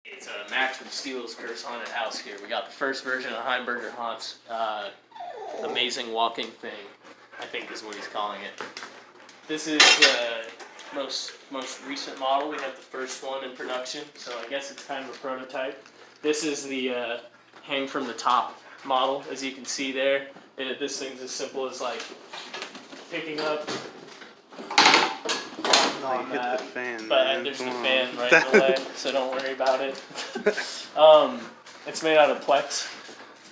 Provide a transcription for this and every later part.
It's a match with Steele's Curse Haunted House here. We got the first version of Heimberger Haunt's amazing walking thing, I think is what he's calling it. This is the most recent model. We have the first one in production, so I guess it's kind of a prototype. This is the hang from the top model, as you can see there. This thing's as simple as like picking up. No, you hit the fan. But there's the fan right in the way, so don't worry about it. It's made out of Plex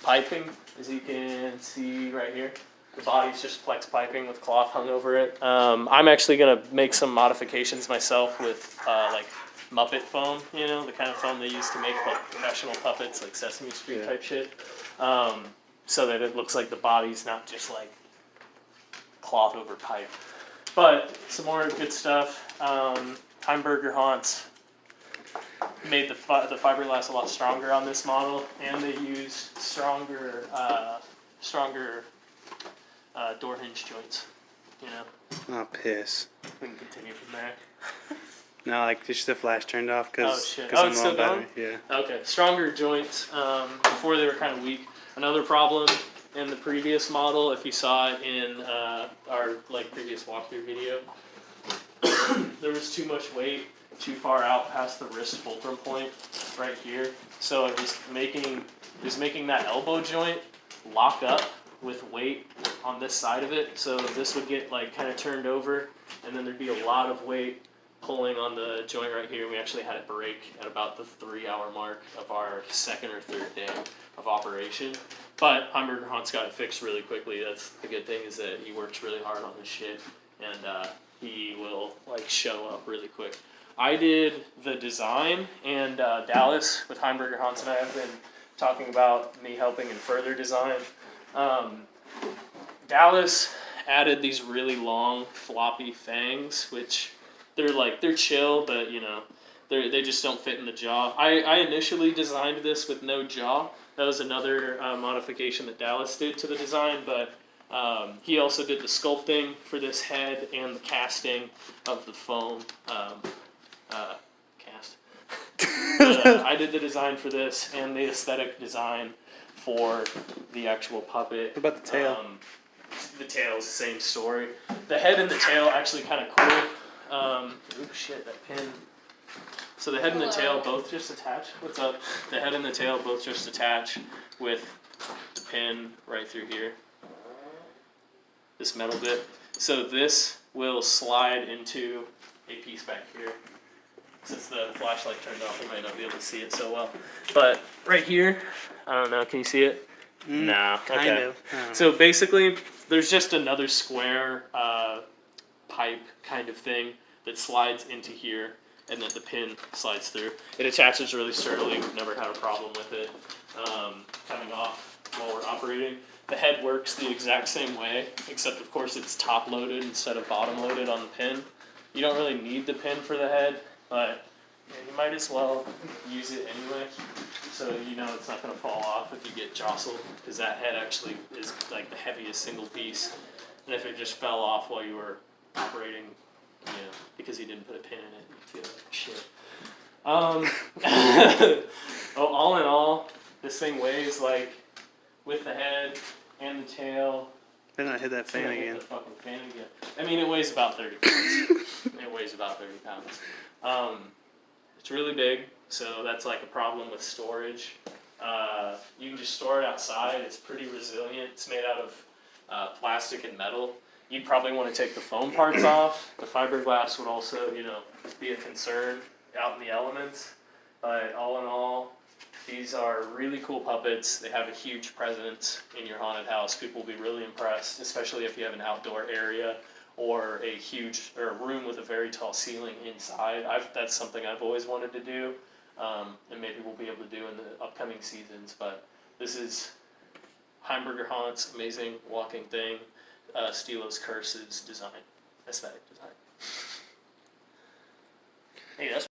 piping, as you can see right here. The body's just Plex piping with cloth hung over it. I'm actually gonna make some modifications myself with like Muppet foam, you know, the kind of foam they use to make like professional puppets, like Sesame Street type shit. So that it looks like the body's not just like cloth over pipe. But some more good stuff. Heimberger Haunts made the fiberglass a lot stronger on this model, and they used stronger door hinge joints. You know. Oh, piss. We can continue from there. No, like just the flash turned off because it's still going? Yeah. Okay, stronger joints. Before they were kind of weak. Another problem in the previous model, if you saw it in our previous walkthrough video, there was too much weight too far out past the wrist fulcrum point right here. So it was making that elbow joint lock up with weight on this side of it. So this would get like kind of turned over, and then there'd be a lot of weight pulling on the joint right here. We actually had it break at about the 3-hour mark of our second or third day of operation. But Heimberger Haunt's got it fixed really quickly. That's the good thing, is that he works really hard on his shit, and he will like show up really quick. I did the design, and Dallas with Heimberger Haunts and I have been talking about me helping in further design. Dallas added these really long floppy fangs, which they're chill, but you know, they just don't fit in the jaw. I initially designed this with no jaw. That was another modification that Dallas did to the design, but he also did the sculpting for this head and the casting of the foam cast. I did the design for this and the aesthetic design for the actual puppet. What about the tail? The tail's the same story. The head and the tail actually kind of cool. Oh shit, that pin. So the head and the tail both just attach. What's up? The head and the tail both just attach with the pin right through here. This metal bit. So this will slide into a piece back here. Since the flashlight turned off, you might not be able to see it so well. But right here, I don't know, can you see it? No. Kind of. So basically, there's just another square pipe kind of thing that slides into here, and then the pin slides through. It attaches really sturdily. We've never had a problem with it coming off while we're operating. The head works the exact same way, except of course it's top loaded instead of bottom loaded on the pin. You don't really need the pin for the head, but you might as well use it anyway, so you know it's not going to fall off if you get jostled, because that head actually is like the heaviest single piece, and if it just fell off while you were operating, you know, because you didn't put a pin in it, you'd feel like shit. Well, all in all, this thing weighs like, with the head and the tail. Then I hit that fan again. The fucking fan again. I mean, it weighs about 30 pounds. It weighs about 30 pounds. It's really big, so that's like a problem with storage. You can just store it outside. It's pretty resilient. It's made out of plastic and metal. You'd probably want to take the foam parts off. The fiberglass would also, you know, be a concern out in the elements. But all in all, these are really cool puppets. They have a huge presence in your haunted house. People will be really impressed, especially if you have an outdoor area or a room with a very tall ceiling inside. That's something I've always wanted to do, and maybe we'll be able to do in the upcoming seasons. But this is Heimberger Haunt's amazing walking thing, Steele's Curse's design, aesthetic design. Hey, that's